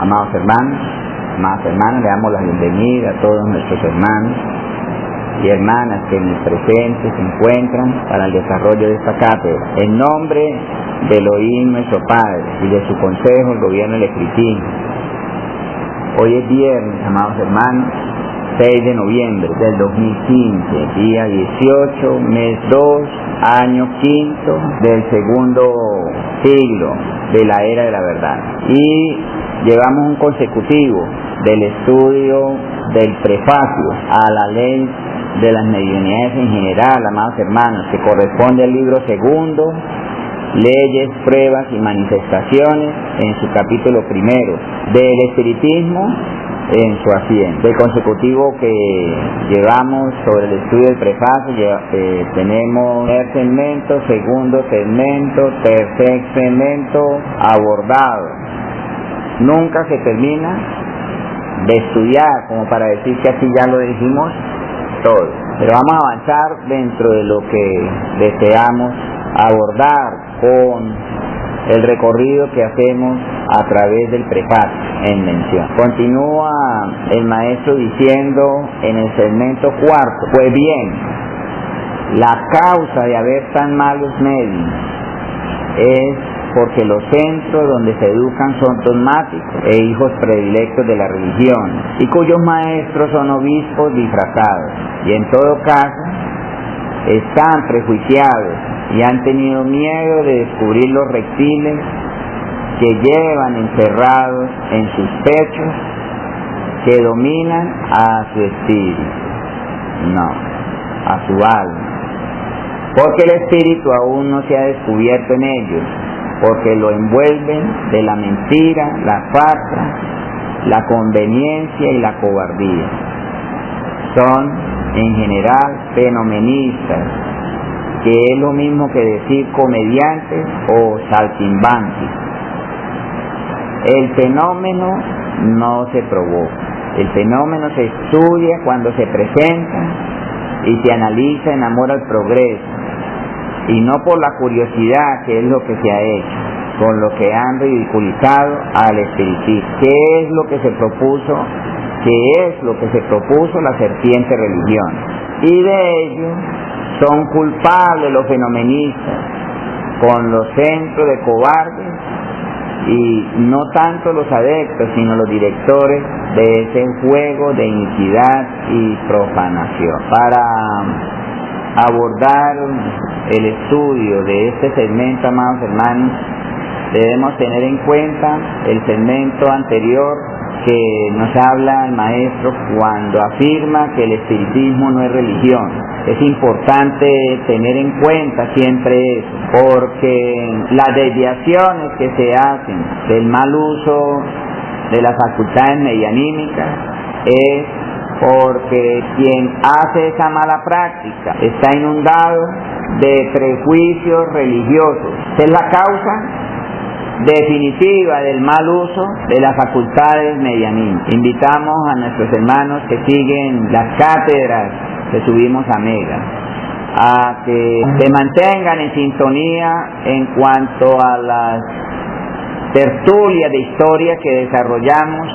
Amados hermanos, le damos la bienvenida a todos nuestros hermanos y hermanas que en el presente se encuentran para el desarrollo de esta cátedra. En nombre de Elohim, nuestro Padre, y de su consejo, el gobierno del Escritín. Hoy es viernes, amados hermanos, 6 de noviembre del 2015, día 18, mes 2, año quinto del segundo siglo de la era de la verdad. Y llevamos un consecutivo del estudio del prefacio a la ley de las mediunidades en general, amados hermanos, que corresponde al libro segundo, Leyes, Pruebas y Manifestaciones, en su capítulo primero, del espiritismo en su asiento. Del consecutivo que llevamos sobre el estudio del prefacio, tenemos primer segmento, segundo segmento, tercer segmento abordado. Nunca se termina de estudiar, como para decir que así ya lo dijimos todo. Pero vamos a avanzar dentro de lo que deseamos abordar con el recorrido que hacemos a través del prefacio en mención. Continúa el maestro diciendo en el segmento cuarto: pues bien, la causa de haber tan malos medios es porque los centros donde se educan son dogmáticos e hijos predilectos de la religión, y cuyos maestros son obispos disfrazados, y en todo caso están prejuiciados y han tenido miedo de descubrir los reptiles que llevan encerrados en sus pechos, que dominan a su espíritu, no, a su alma, porque el espíritu aún no se ha descubierto en ellos, porque lo envuelven de la mentira, la farsa, la conveniencia y la cobardía. Son en general fenomenistas, que es lo mismo que decir comediantes o saltimbanquis. El fenómeno no se provoca, el fenómeno se estudia cuando se presenta y se analiza en amor al progreso, y no por la curiosidad, que es lo que se ha hecho, con lo que han ridiculizado al espiritismo. ¿Qué es lo que se propuso? ¿Qué es lo que se propuso la serpiente religión? Y de ello son culpables los fenomenistas, con los centros de cobardes, y no tanto los adeptos, sino los directores de ese juego de iniquidad y profanación. Para abordar el estudio de este segmento, amados hermanos, debemos tener en cuenta el segmento anterior que nos habla el maestro cuando afirma que el espiritismo no es religión. Es importante tener en cuenta siempre eso, porque las desviaciones que se hacen del mal uso de las facultades medianímicas es porque quien hace esa mala práctica está inundado de prejuicios religiosos. Esa es la causa definitiva del mal uso de las facultades medianímicas. Invitamos a nuestros hermanos que siguen las cátedras que subimos a Mega a que se mantengan en sintonía en cuanto a las tertulias de historia que desarrollamos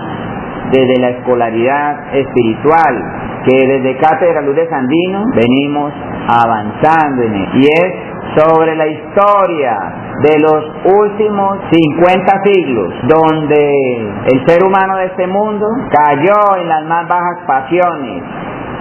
desde la escolaridad espiritual, que desde Cátedra Luz de Sandino venimos avanzando en él, y es sobre la historia de los últimos 50 siglos, donde el ser humano de este mundo cayó en las más bajas pasiones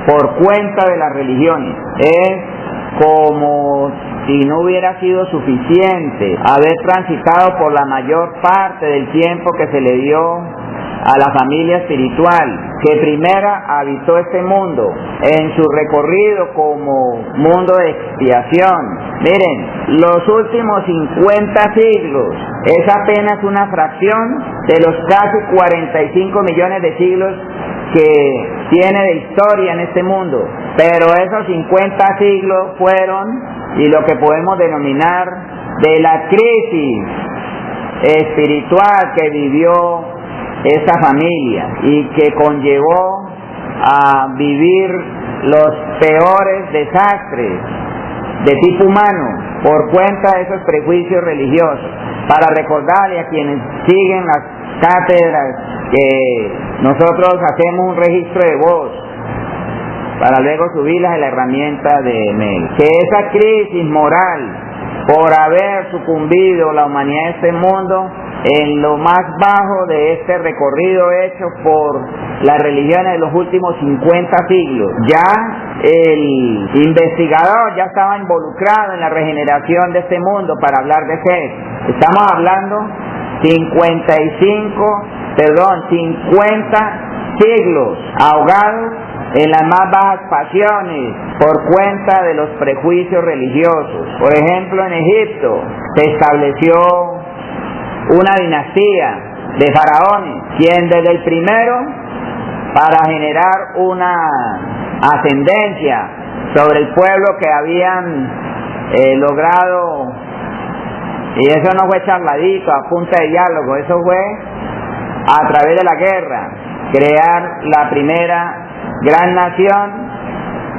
por cuenta de las religiones. Es como si no hubiera sido suficiente haber transitado por la mayor parte del tiempo que se le dio a la familia espiritual, que primera habitó este mundo en su recorrido como mundo de expiación. Miren, los últimos 50 siglos es apenas una fracción de los casi 45 millones de siglos que tiene de historia en este mundo, pero esos 50 siglos fueron, y lo que podemos denominar, de la crisis espiritual que vivió esta familia y que conllevó a vivir los peores desastres de tipo humano por cuenta de esos prejuicios religiosos. Para recordarle a quienes siguen las cátedras que nosotros hacemos un registro de voz para luego subirlas en la herramienta de mail. Que esa crisis moral por haber sucumbido la humanidad de este mundo en lo más bajo de este recorrido hecho por las religiones de los últimos 50 siglos. Ya el investigador ya estaba involucrado en la regeneración de este mundo para hablar de fe. Estamos hablando 50 siglos ahogados en las más bajas pasiones por cuenta de los prejuicios religiosos. Por ejemplo, en Egipto se estableció una dinastía de faraones, quien desde el primero, para generar una ascendencia sobre el pueblo que habían logrado, y eso no fue charladito a punta de diálogo, eso fue a través de la guerra, crear la primera gran nación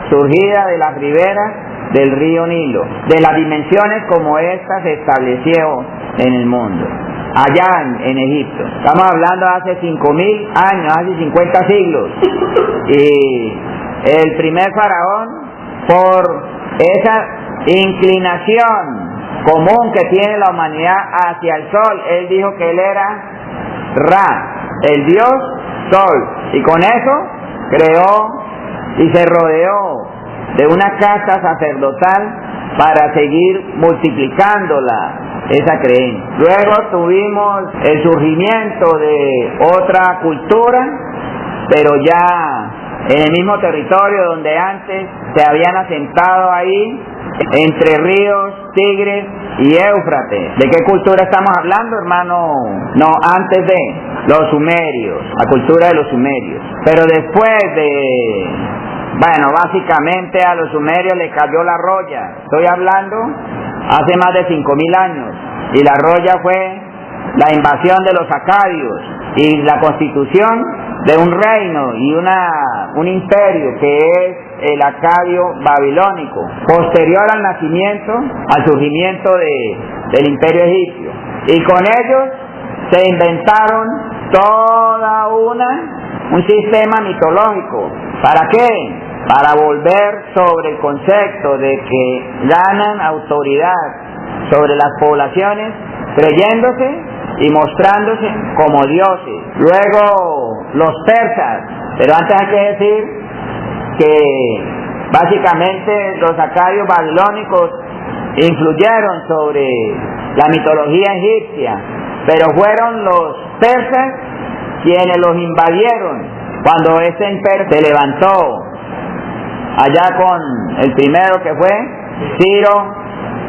surgida de las riberas del río Nilo, de las dimensiones como esta se estableció en el mundo, allá en Egipto. Estamos hablando hace 5.000 años, hace 50 siglos, y el primer faraón, por esa inclinación común que tiene la humanidad hacia el sol, él dijo que él era Ra, el dios sol, y con eso creó y se rodeó de una casta sacerdotal para seguir multiplicándola, esa creencia. Luego tuvimos el surgimiento de otra cultura, pero ya en el mismo territorio donde antes se habían asentado ahí, entre ríos, Tigres y Éufrates. ¿De qué cultura estamos hablando, hermano? No, antes de los sumerios, la cultura de los sumerios. Pero después de, bueno, básicamente a los sumerios le cayó la roya. Estoy hablando hace más de 5.000 años. Y la roya fue la invasión de los acadios y la constitución de un reino y un imperio que es el acadio babilónico, posterior al nacimiento, al surgimiento del imperio egipcio. Y con ellos se inventaron toda un sistema mitológico. ¿Para qué? Para volver sobre el concepto de que ganan autoridad sobre las poblaciones, creyéndose y mostrándose como dioses. Luego los persas, pero antes hay que decir que básicamente los acadios babilónicos influyeron sobre la mitología egipcia, pero fueron los persas quienes los invadieron cuando ese imperio se levantó allá con el primero que fue Ciro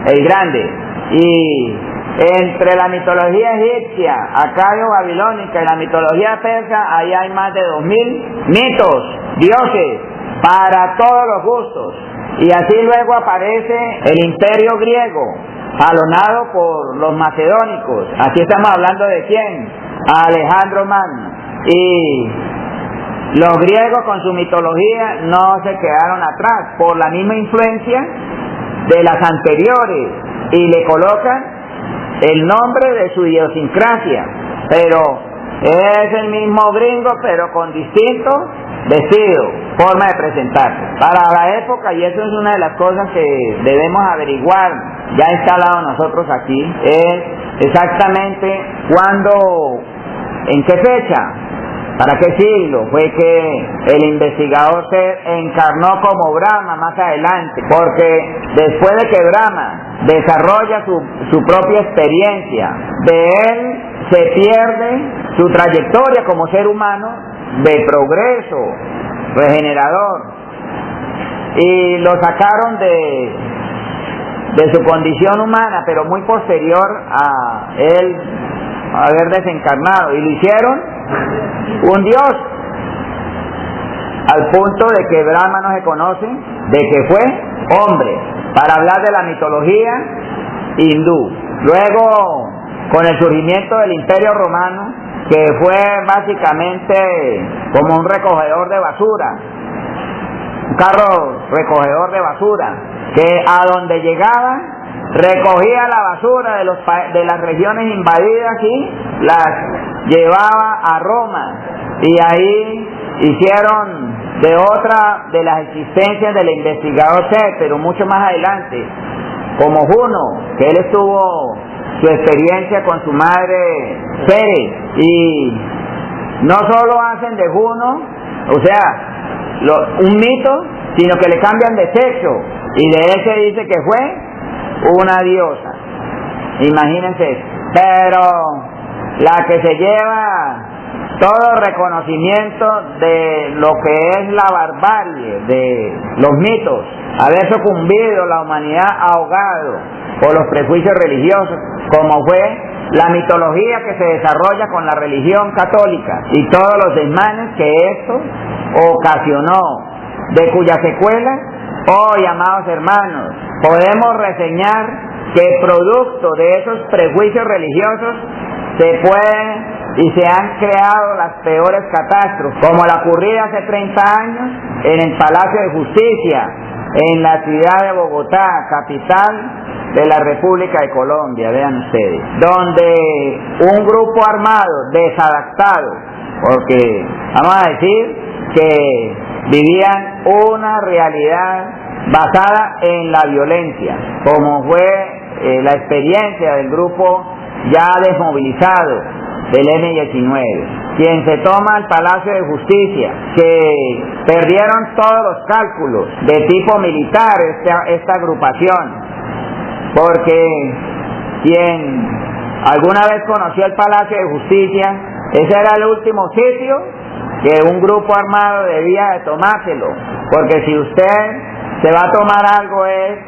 el Grande. Y entre la mitología egipcia, acadio-babilónica y la mitología persa, ahí hay más de 2.000 mitos, dioses, para todos los gustos. Y así luego aparece el imperio griego, jalonado por los macedónicos. Aquí estamos hablando de ¿quién? Alejandro Magno. Y los griegos con su mitología no se quedaron atrás por la misma influencia de las anteriores y le colocan el nombre de su idiosincrasia, pero es el mismo gringo pero con distinto vestido, forma de presentarse para la época. Y eso es una de las cosas que debemos averiguar ya instalado nosotros aquí, es exactamente cuándo, en qué fecha, para qué siglo fue que el investigador se encarnó como Brahma más adelante, porque después de que Brahma desarrolla su propia experiencia, de él se pierde su trayectoria como ser humano de progreso regenerador, y lo sacaron de su condición humana, pero muy posterior a él haber desencarnado, y lo hicieron un dios, al punto de que Brahma no se conoce de que fue hombre, para hablar de la mitología hindú. Luego, con el surgimiento del Imperio Romano, que fue básicamente como un recogedor de basura, un carro recogedor de basura, que a donde llegaba recogía la basura de las regiones invadidas y las llevaba a Roma, y ahí hicieron de otra de las existencias del investigador Seth, pero mucho más adelante, como Juno, que él estuvo su experiencia con su madre Ceres, y no solo hacen de Juno, o sea, un mito, sino que le cambian de sexo, y de él se dice que fue una diosa. Imagínense eso. Pero la que se lleva todo reconocimiento de lo que es la barbarie, de los mitos, haber sucumbido la humanidad ahogado por los prejuicios religiosos, como fue la mitología que se desarrolla con la religión católica y todos los desmanes que esto ocasionó, de cuya secuela, hoy, amados hermanos, podemos reseñar que producto de esos prejuicios religiosos se pueden y se han creado las peores catástrofes, como la ocurrida hace 30 años en el Palacio de Justicia, en la ciudad de Bogotá, capital de la República de Colombia, vean ustedes, donde un grupo armado desadaptado, porque vamos a decir que vivían una realidad basada en la violencia, como fue la experiencia del grupo ya desmovilizado del M-19, quien se toma el Palacio de Justicia, que perdieron todos los cálculos de tipo militar esta agrupación, porque quien alguna vez conoció el Palacio de Justicia, ese era el último sitio que un grupo armado debía de tomárselo, porque si usted se va a tomar algo es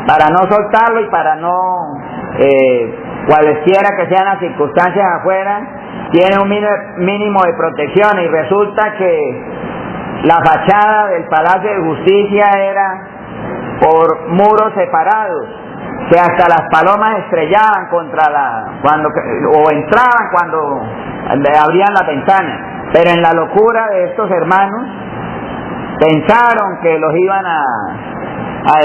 para no soltarlo y para no, cualesquiera que sean las circunstancias afuera, tiene un mínimo de protección, y resulta que la fachada del Palacio de Justicia era por muros separados, que hasta las palomas estrellaban contra o entraban cuando abrían la ventana. Pero en la locura de estos hermanos pensaron que los iban a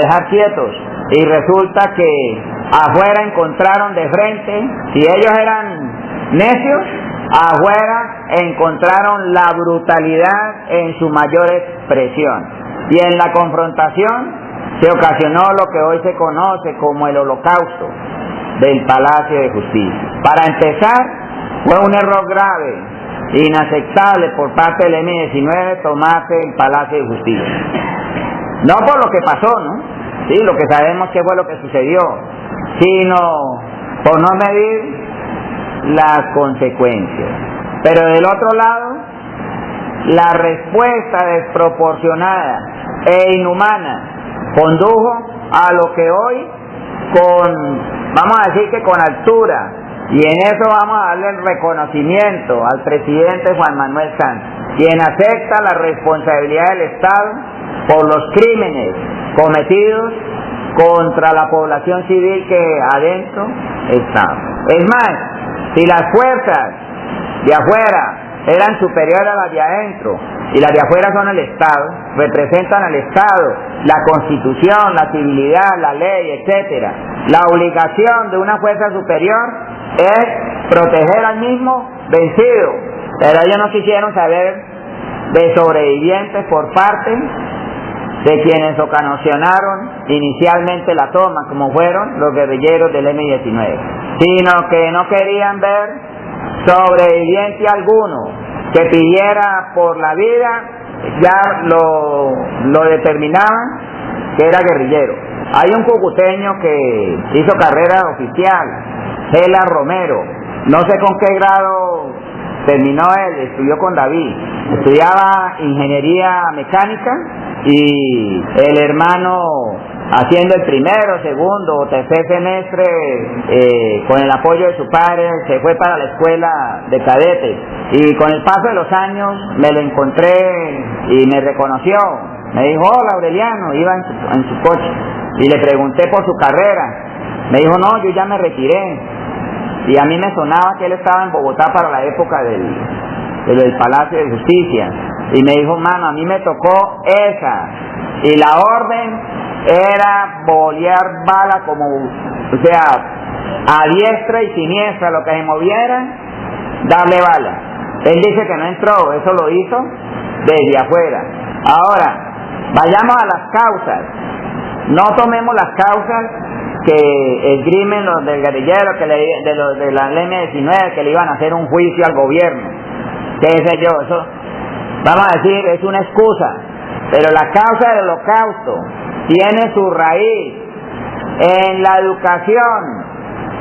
dejar quietos, y resulta que afuera encontraron de frente, si ellos eran necios, afuera encontraron la brutalidad en su mayor expresión, y en la confrontación se ocasionó lo que hoy se conoce como el Holocausto del Palacio de Justicia. Para empezar, fue un error grave, inaceptable por parte del M-19 tomarse el Palacio de Justicia. No por lo que pasó, ¿no? Sí, lo que sabemos que fue lo que sucedió, sino por no medir las consecuencias. Pero del otro lado, la respuesta desproporcionada e inhumana condujo a lo que hoy, vamos a decir que con altura, y en eso vamos a darle el reconocimiento al presidente Juan Manuel Santos, quien acepta la responsabilidad del Estado por los crímenes cometidos contra la población civil que adentro está. Es más, si las fuerzas de afuera eran superiores a las de adentro, y las de afuera son el Estado, representan al Estado, la Constitución, la civilidad, la ley, etcétera, la obligación de una fuerza superior es proteger al mismo vencido, pero ellos no quisieron saber de sobrevivientes por parte de quienes ocasionaron inicialmente la toma, como fueron los guerrilleros del M-19, sino que no querían ver sobreviviente alguno que pidiera por la vida, ya lo determinaban que era guerrillero. Hay un cucuteño que hizo carrera oficial, Gela Romero, no sé con qué grado terminó él, estudió con David, estudiaba ingeniería mecánica, y el hermano haciendo el primero, segundo o tercer semestre, con el apoyo de su padre, se fue para la escuela de cadetes, y con el paso de los años me lo encontré y me reconoció, me dijo: hola Aureliano, iba en su coche, y le pregunté por su carrera, me dijo: no, yo ya me retiré, y a mí me sonaba que él estaba en Bogotá para la época del Palacio de Justicia, y me dijo: mano, a mí me tocó esa, y la orden era bolear bala como, o sea, a diestra y siniestra, lo que se moviera, darle bala. Él dice que no entró, eso lo hizo desde afuera. Ahora, vayamos a las causas. No tomemos las causas que esgrimen los del guerrillero, de los de la M-19, que le iban a hacer un juicio al gobierno. ¿Qué sé yo? Eso, vamos a decir, es una excusa. Pero la causa del holocausto tiene su raíz en la educación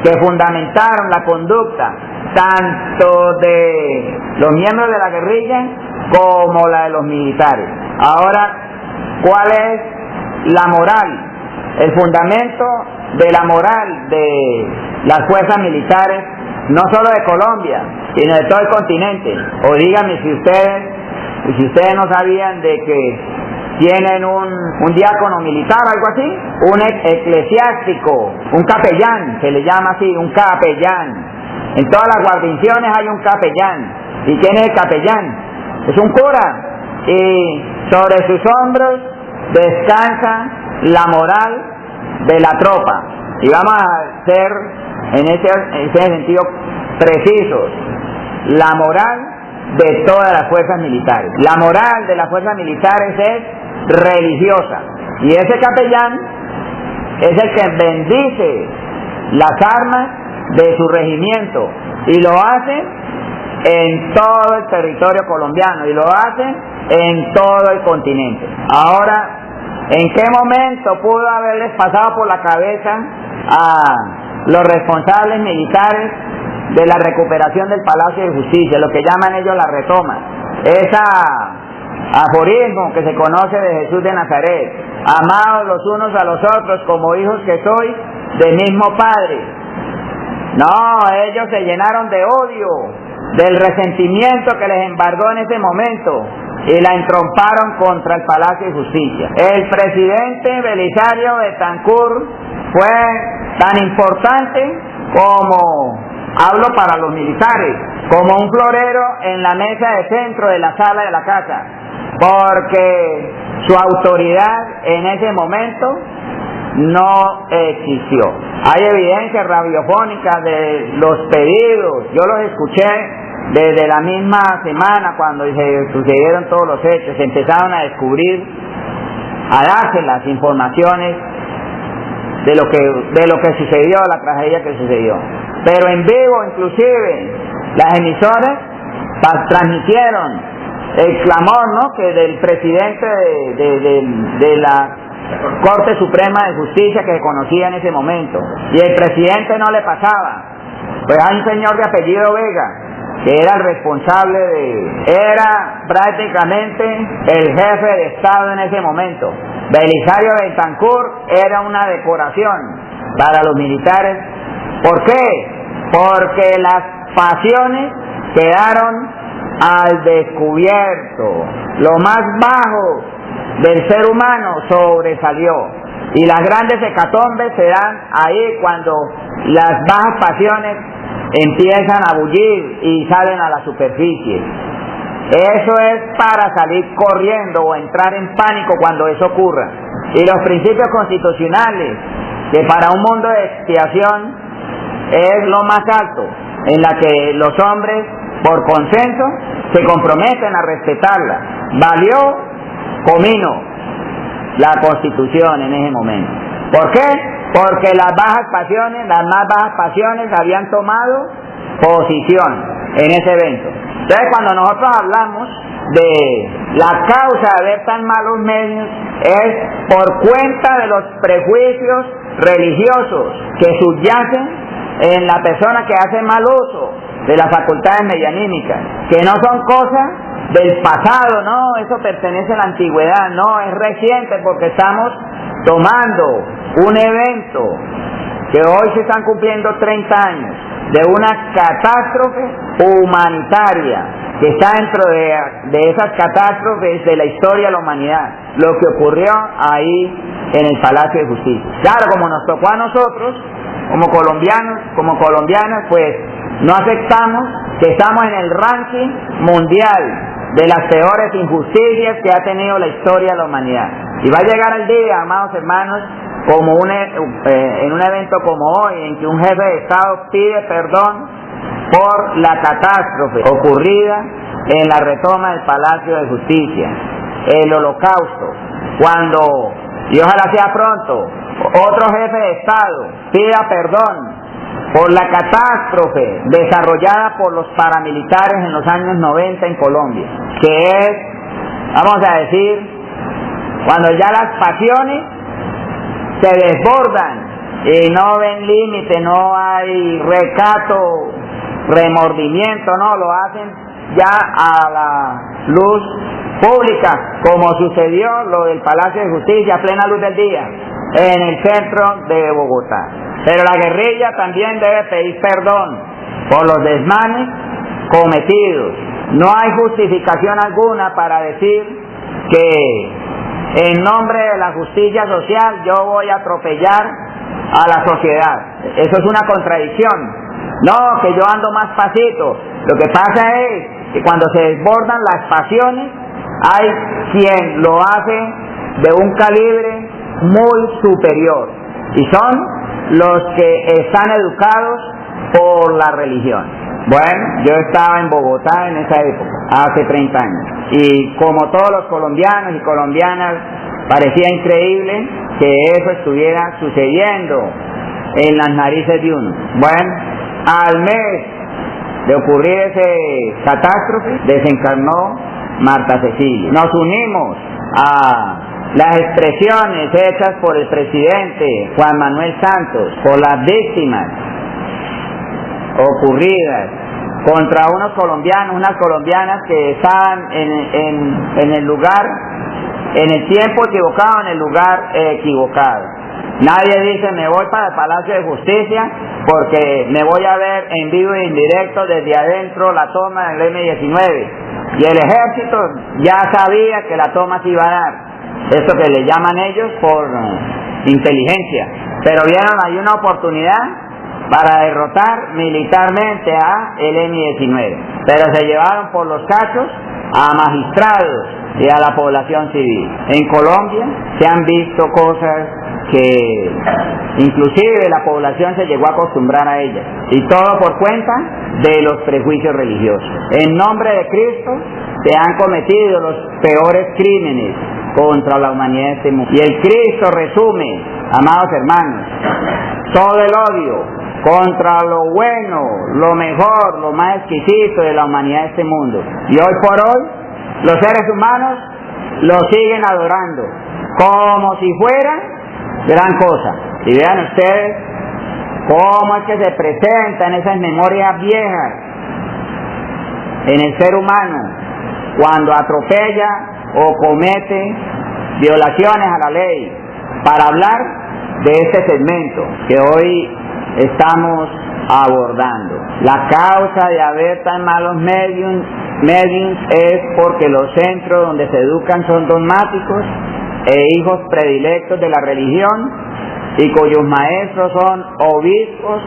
que fundamentaron la conducta tanto de los miembros de la guerrilla como la de los militares. Ahora, ¿cuál es la moral? El fundamento de la moral de las fuerzas militares, no solo de Colombia, sino de todo el continente. O díganme si ustedes no sabían de que tienen un diácono militar, algo así, un eclesiástico, un capellán, se le llama así, un capellán. En todas las guarniciones hay un capellán. ¿Y quién es el capellán? Es un cura. Y sobre sus hombros descansa la moral de la tropa. Y vamos a ser en ese sentido precisos. La moral de todas las fuerzas militares. La moral de las fuerzas militares es religiosa. Y ese capellán es el que bendice las armas de su regimiento. Y lo hace en todo el territorio colombiano. Y lo hace en todo el continente. Ahora, ¿en qué momento pudo haberles pasado por la cabeza a los responsables militares de la recuperación del Palacio de Justicia, lo que llaman ellos la retoma? Esa aforismo que se conoce de Jesús de Nazaret: amados los unos a los otros como hijos que sois del mismo Padre. No, ellos se llenaron de odio, del resentimiento que les embargó en ese momento, y la entromparon contra el Palacio de Justicia. El presidente Belisario Betancur fue tan importante como, hablo para los militares, como un florero en la mesa de centro de la sala de la casa, porque su autoridad en ese momento no existió. Hay evidencias radiofónicas de los pedidos, yo los escuché desde la misma semana cuando se sucedieron todos los hechos. Se empezaron a descubrir, a darse las informaciones de lo que sucedió, la tragedia que sucedió. Pero en vivo, inclusive, las emisoras transmitieron el clamor, ¿no?, que del presidente de la Corte Suprema de Justicia, que se conocía en ese momento, y el presidente no le pasaba. Pues hay un señor de apellido Vega, que era el responsable era prácticamente el jefe de Estado en ese momento. Belisario Betancur era una decoración para los militares. ¿Por qué? Porque las pasiones quedaron al descubierto. Lo más bajo del ser humano sobresalió. Y las grandes hecatombes se dan ahí cuando las bajas pasiones empiezan a bullir y salen a la superficie. Eso es para salir corriendo o entrar en pánico cuando eso ocurra. Y los principios constitucionales, que para un mundo de expiación es lo más alto, en la que los hombres por consenso se comprometen a respetarla. Valió comino la Constitución en ese momento. ¿Por qué? Porque las más bajas pasiones habían tomado posición en ese evento. Entonces, cuando nosotros hablamos de la causa de haber tan malos medios, es por cuenta de los prejuicios religiosos que subyacen en la persona que hace mal uso de las facultades medianímicas, que no son cosas del pasado, no, eso pertenece a la antigüedad, no, es reciente, porque estamos tomando un evento que hoy se están cumpliendo 30 años de una catástrofe humanitaria que está dentro de esas catástrofes de la historia de la humanidad, lo que ocurrió ahí en el Palacio de Justicia. Claro, como nos tocó a nosotros, como colombianos, como colombianas, pues no aceptamos que estamos en el ranking mundial de las peores injusticias que ha tenido la historia de la humanidad. Y va a llegar el día, amados hermanos, en un evento como hoy, en que un jefe de Estado pide perdón por la catástrofe ocurrida en la retoma del Palacio de Justicia, el Holocausto, cuando, y ojalá sea pronto, otro jefe de Estado pida perdón por la catástrofe desarrollada por los paramilitares en los años 90 en Colombia, que es, vamos a decir, cuando ya las pasiones se desbordan y no ven límite, no hay recato, remordimiento, no, lo hacen ya a la luz pública, como sucedió lo del Palacio de Justicia a plena luz del día en el centro de Bogotá. Pero la guerrilla también debe pedir perdón por los desmanes cometidos. No hay justificación alguna para decir que en nombre de la justicia social yo voy a atropellar a la sociedad. Eso es una contradicción. No, que yo ando más pasito. Lo que pasa es que cuando se desbordan las pasiones, hay quien lo hace de un calibre muy superior, y son los que están educados por la religión. Bueno, yo estaba en Bogotá en esa época, hace 30 años, y como todos los colombianos y colombianas, parecía increíble que eso estuviera sucediendo en las narices de uno. Bueno, al mes de ocurrir ese catástrofe, desencarnó Marta Cecilia. Nos unimos a las expresiones hechas por el presidente Juan Manuel Santos, por las víctimas ocurridas contra unos colombianos, unas colombianas que estaban en el lugar, en el tiempo equivocado, en el lugar equivocado. Nadie dice me voy para el Palacio de Justicia porque me voy a ver en vivo e indirecto desde adentro la toma del M-19. Y el ejército ya sabía que la toma se iba a dar. Esto que le llaman ellos por inteligencia. Pero vieron ahí una oportunidad para derrotar militarmente a el M-19. Pero se llevaron por los cachos a magistrados y a la población civil. En Colombia se han visto cosas que inclusive la población se llegó a acostumbrar a ellas, y todo por cuenta de los prejuicios religiosos. En nombre de Cristo se han cometido los peores crímenes contra la humanidad de este mundo, y el Cristo resume, amados hermanos, todo el odio contra lo bueno, lo mejor, lo más exquisito de la humanidad de este mundo, y hoy por hoy los seres humanos lo siguen adorando como si fuera gran cosa. Y vean ustedes cómo es que se presentan esas memorias viejas en el ser humano cuando atropella o comete violaciones a la ley, para hablar de este segmento que hoy estamos abordando. La causa de haber tan malos mediums es porque los centros donde se educan son dogmáticos e hijos predilectos de la religión, y cuyos maestros son obispos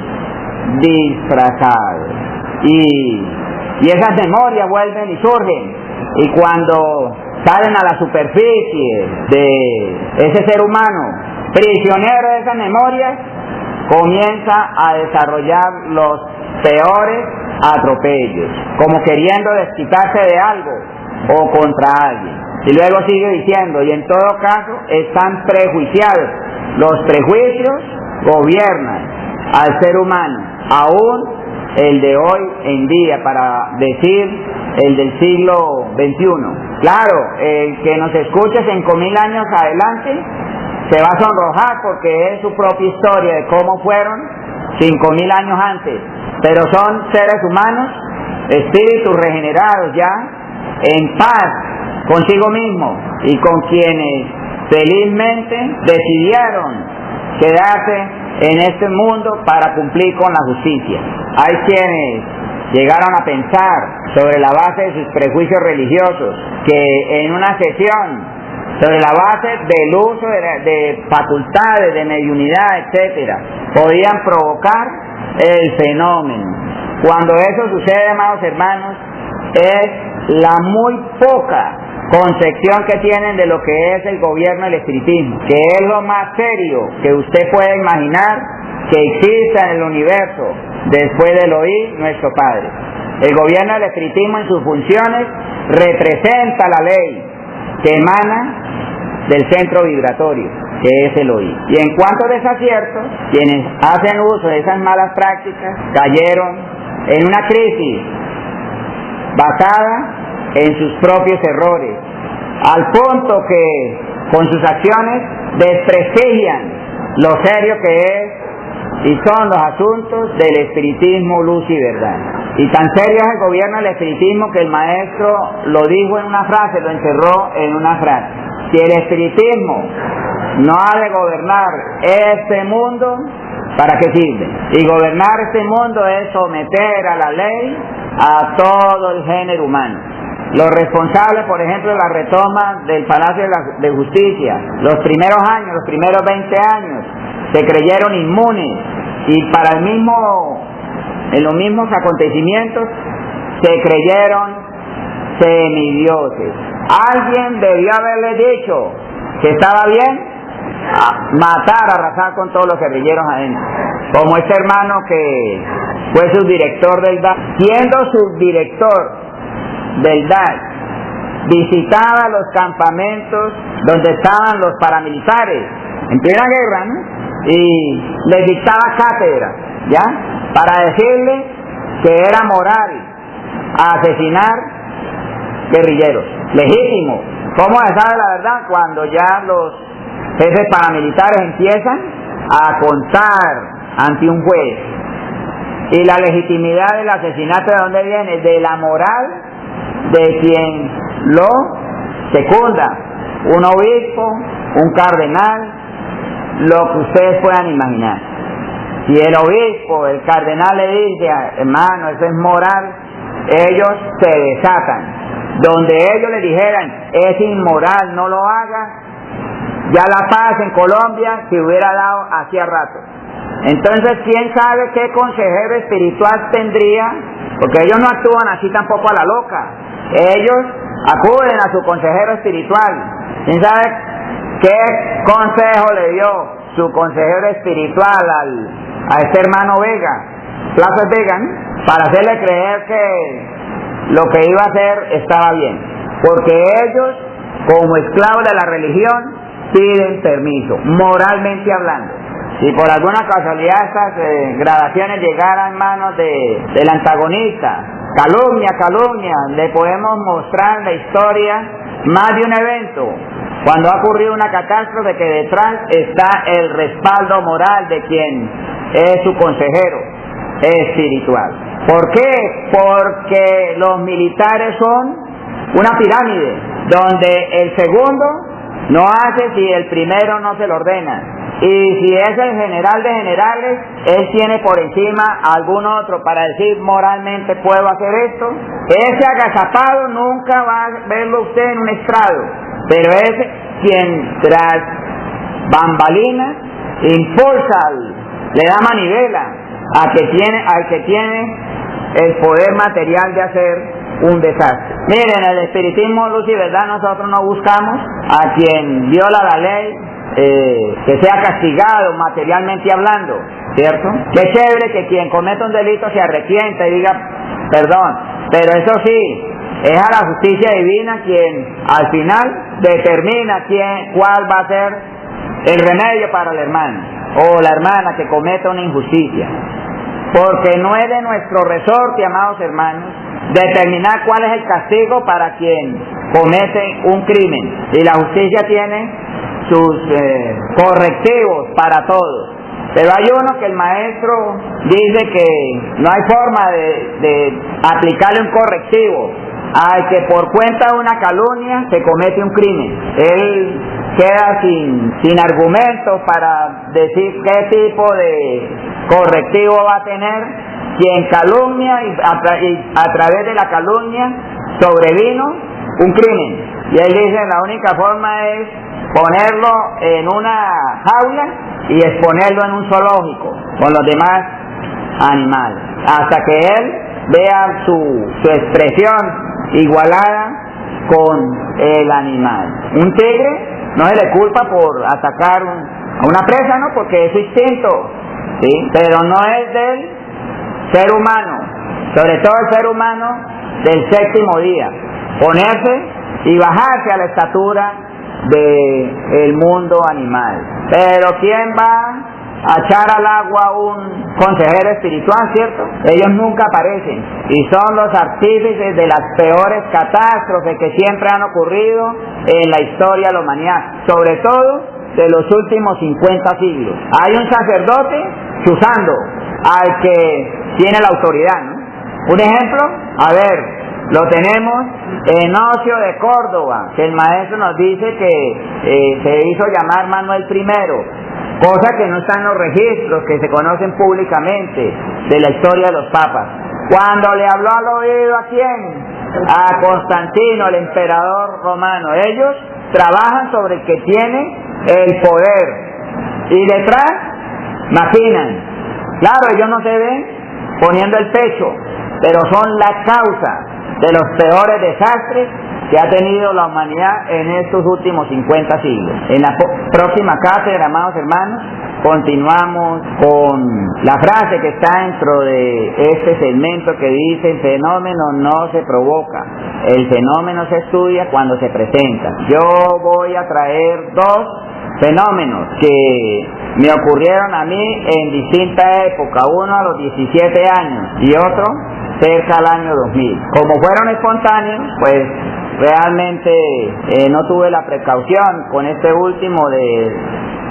disfrazados. Y esas memorias vuelven y surgen, y cuando salen a la superficie de ese ser humano, prisionero de esas memorias, comienza a desarrollar los peores atropellos, como queriendo desquitarse de algo o contra alguien. Y luego sigue diciendo, y en todo caso están prejuiciados. Los prejuicios gobiernan al ser humano, aún el de hoy en día, para decir el del siglo XXI. Claro, el que nos escuche 5.000 años adelante se va a sonrojar porque es su propia historia de cómo fueron 5.000 años antes, pero son seres humanos, espíritus regenerados ya, en paz consigo mismo, y con quienes felizmente decidieron quedarse en este mundo para cumplir con la justicia. Hay quienes llegaron a pensar, sobre la base de sus prejuicios religiosos, que en una sesión, sobre la base del uso de facultades, de mediunidad, etcétera, podían provocar el fenómeno. Cuando eso sucede, amados hermanos, es la muy poca concepción que tienen de lo que es el gobierno del espiritismo, que es lo más serio que usted puede imaginar que exista en el universo, después de Elohim, nuestro Padre. El gobierno del espiritismo en sus funciones representa la ley que emana del centro vibratorio, que es Elohim. Y en cuanto a desaciertos, quienes hacen uso de esas malas prácticas cayeron en una crisis basada en sus propios errores, al punto que con sus acciones desprestigian lo serio que es y son los asuntos del espiritismo, luz y verdad. Y tan serio es el gobierno del espiritismo que el maestro lo dijo en una frase, lo encerró en una frase: si el espiritismo no ha de gobernar este mundo, ¿para qué sirve? Y gobernar este mundo es someter a la ley a todo el género humano. Los responsables, por ejemplo, de la retoma del Palacio de Justicia, los primeros años, los primeros 20 años, se creyeron inmunes, y en los mismos acontecimientos se creyeron semidioses. Alguien debió haberle dicho que estaba bien matar, arrasar con todos los guerrilleros adentro, como este hermano que fue subdirector del DAS. Siendo subdirector del DAS, visitaba los campamentos donde estaban los paramilitares en plena guerra, ¿no? Y les dictaba cátedra, ¿ya? Para decirle que era moral asesinar guerrilleros. Legítimo. ¿Cómo se sabe la verdad? Cuando ya los jefes paramilitares empiezan a contar ante un juez. Y la legitimidad del asesinato, ¿de dónde viene? De la moral de quien lo secunda, un obispo, un cardenal, lo que ustedes puedan imaginar. Si el obispo, el cardenal le dice, hermano, eso es moral, ellos se desatan. Donde ellos le dijeran, es inmoral, no lo haga, ya la paz en Colombia se hubiera dado hacía rato. Entonces, ¿quién sabe qué consejero espiritual tendría? Porque ellos no actúan así tampoco a la loca. Ellos acuden a su consejero espiritual. ¿Quién sabe qué consejo le dio su consejero espiritual a este hermano Vega, Plaza Vega, ¿no? Para hacerle creer que lo que iba a hacer estaba bien? Porque ellos, como esclavos de la religión, piden permiso, moralmente hablando. Si por alguna casualidad estas gradaciones llegaran en manos del antagonista, calumnia, le podemos mostrar la historia más de un evento, cuando ha ocurrido una catástrofe, que detrás está el respaldo moral de quien es su consejero espiritual. ¿Por qué? Porque los militares son una pirámide, donde el segundo no hace si el primero no se lo ordena. Y si es el general de generales, él tiene por encima a algún otro para decir moralmente puedo hacer esto. Ese agazapado nunca va a verlo usted en un estrado, pero es quien tras bambalinas impulsa, le da manivela al que tiene el poder material de hacer un desastre. Miren, el espiritismo, luz y verdad, nosotros no buscamos a quien viola la ley que sea castigado materialmente hablando, ¿cierto? Qué chévere que quien cometa un delito se arrepienta y diga perdón, pero eso sí, es a la justicia divina quien al final determina cuál va a ser el remedio para el hermano o la hermana que cometa una injusticia. Porque no es de nuestro resorte, amados hermanos, determinar cuál es el castigo para quien comete un crimen. Y la justicia tiene sus correctivos para todos. Pero hay uno que el maestro dice que no hay forma de aplicarle un correctivo al que por cuenta de una calumnia se comete un crimen. Él queda sin argumentos para decir qué tipo de correctivo va a tener quien calumnia y a través de la calumnia sobrevino un crimen. Y él dice la única forma es ponerlo en una jaula y exponerlo en un zoológico con los demás animales, hasta que él vea su expresión igualada con el animal. Un tigre no se le culpa por atacar a una presa, ¿no? Porque es su instinto, ¿sí? Pero no es de él ser humano, sobre todo el ser humano del séptimo día, ponerse y bajarse a la estatura del mundo animal. Pero ¿quién va a echar al agua un consejero espiritual, cierto? Ellos nunca aparecen y son los artífices de las peores catástrofes que siempre han ocurrido en la historia de la humanidad, sobre todo de los últimos 50 siglos. Hay un sacerdote chuzando al que tiene la autoridad, ¿no? Un ejemplo, a ver, lo tenemos en Ocio de Córdoba, que el maestro nos dice que se hizo llamar Manuel I, cosa que no está en los registros que se conocen públicamente de la historia de los papas. Cuando le habló al oído, ¿a quién? A Constantino, el emperador romano. Ellos trabajan sobre el que tiene el poder y detrás maquinan. Claro, ellos no se ven poniendo el pecho, pero son la causa de los peores desastres que ha tenido la humanidad en estos últimos 50 siglos. En la próxima cátedra, amados hermanos, continuamos con la frase que está dentro de este segmento que dice: el fenómeno no se provoca, el fenómeno se estudia cuando se presenta. Yo voy a traer dos fenómenos que me ocurrieron a mí en distintas épocas, uno a los 17 años y otro cerca al año 2000. Como fueron espontáneos, pues realmente no tuve la precaución con este último de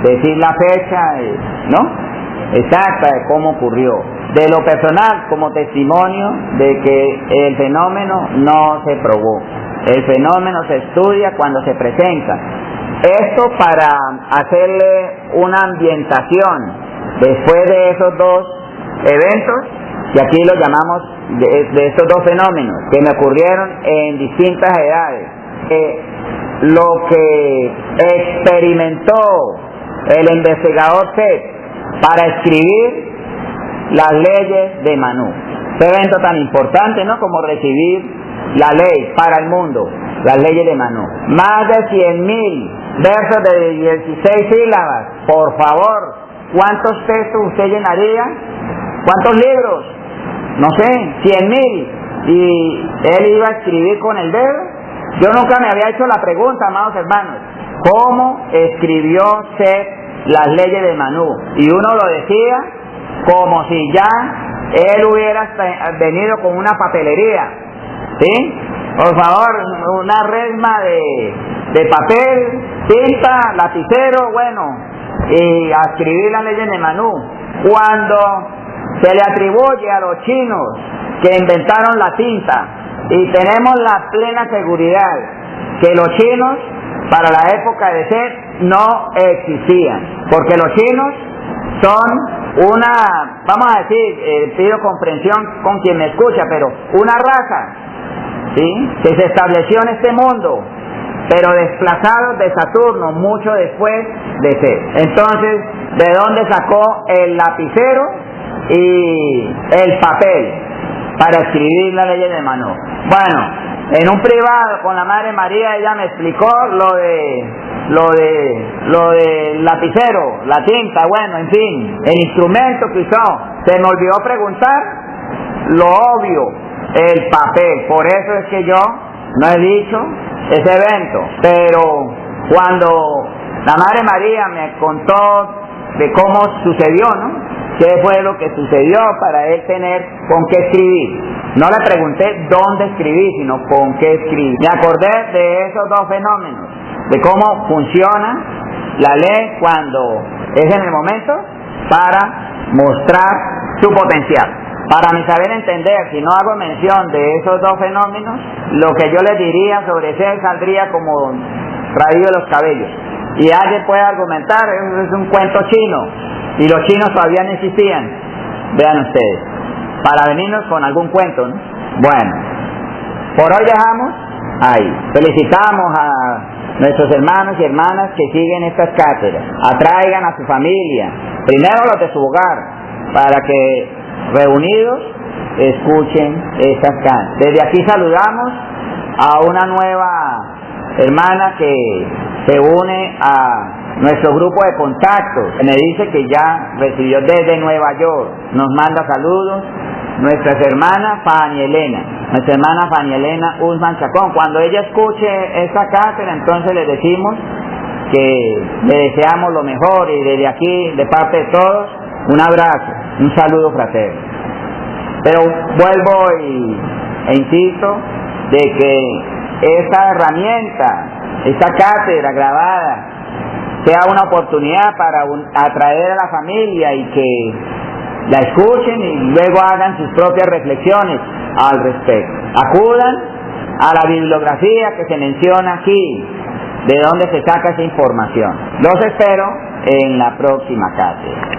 decir la fecha, ¿no?, exacta de cómo ocurrió. De lo personal, como testimonio de que el fenómeno no se probó, el fenómeno se estudia cuando se presenta. Esto para hacerle una ambientación después de esos dos eventos, y aquí lo llamamos de estos dos fenómenos que me ocurrieron en distintas edades. Lo que experimentó el investigador Seth para escribir las leyes de Manú. Este evento tan importante, ¿no?, como recibir la ley para el mundo, las leyes de Manú. Más de 100.000 versos de 16 sílabas. Por favor, ¿cuántos textos usted llenaría? ¿Cuántos libros? No sé, 100.000. Y él iba a escribir con el dedo. Yo nunca me había hecho la pregunta, amados hermanos, ¿cómo escribió Seth las leyes de Manú? Y uno lo decía como si ya él hubiera venido con una papelería, ¿sí? Por favor, una resma de papel, tinta, lapicero, bueno, y a escribir las leyes de Manú. Cuando se le atribuye a los chinos que inventaron la tinta, y tenemos la plena seguridad que los chinos para la época de Seth no existían, porque los chinos son una, vamos a decir, pido comprensión con quien me escucha, pero una raza, ¿sí?, que se estableció en este mundo, pero desplazados de Saturno mucho después de Seth. Entonces, ¿de dónde sacó el lapicero y el papel para escribir la ley de Manú? Bueno, en un privado con la Madre María ella me explicó lo de lapicero, la tinta, bueno, en fin, el instrumento que usó. Se me olvidó preguntar lo obvio, el papel. Por eso es que yo no he dicho ese evento, pero cuando la Madre María me contó de cómo sucedió, ¿no?, qué fue lo que sucedió para él tener con qué escribir. No le pregunté dónde escribir, sino con qué escribir. Me acordé de esos dos fenómenos, de cómo funciona la ley cuando es en el momento para mostrar su potencial. Para mi saber entender, si no hago mención de esos dos fenómenos, lo que yo les diría sobre ese saldría como traído de los cabellos. Y alguien puede argumentar, es un cuento chino, y los chinos todavía no existían. Vean ustedes, para venirnos con algún cuento, ¿no? Bueno, por hoy dejamos ahí. Felicitamos a nuestros hermanos y hermanas que siguen estas cátedras. Atraigan a su familia, primero los de su hogar, para que reunidos escuchen estas cátedras. Desde aquí saludamos a una nueva hermana que se une a nuestro grupo de contactos. Me dice que ya recibió desde Nueva York, nos manda saludos nuestras hermanas Fanny Elena, nuestra hermana Fanny Elena Usman Chacón. Cuando ella escuche esta cátedra, entonces le decimos que le deseamos lo mejor, y desde aquí, de parte de todos, un abrazo, un saludo fraterno. Pero vuelvo e insisto de que esta herramienta, esta cátedra grabada, sea una oportunidad para atraer a la familia y que la escuchen y luego hagan sus propias reflexiones al respecto. Acudan a la bibliografía que se menciona aquí, de donde se saca esa información. Los espero en la próxima cátedra.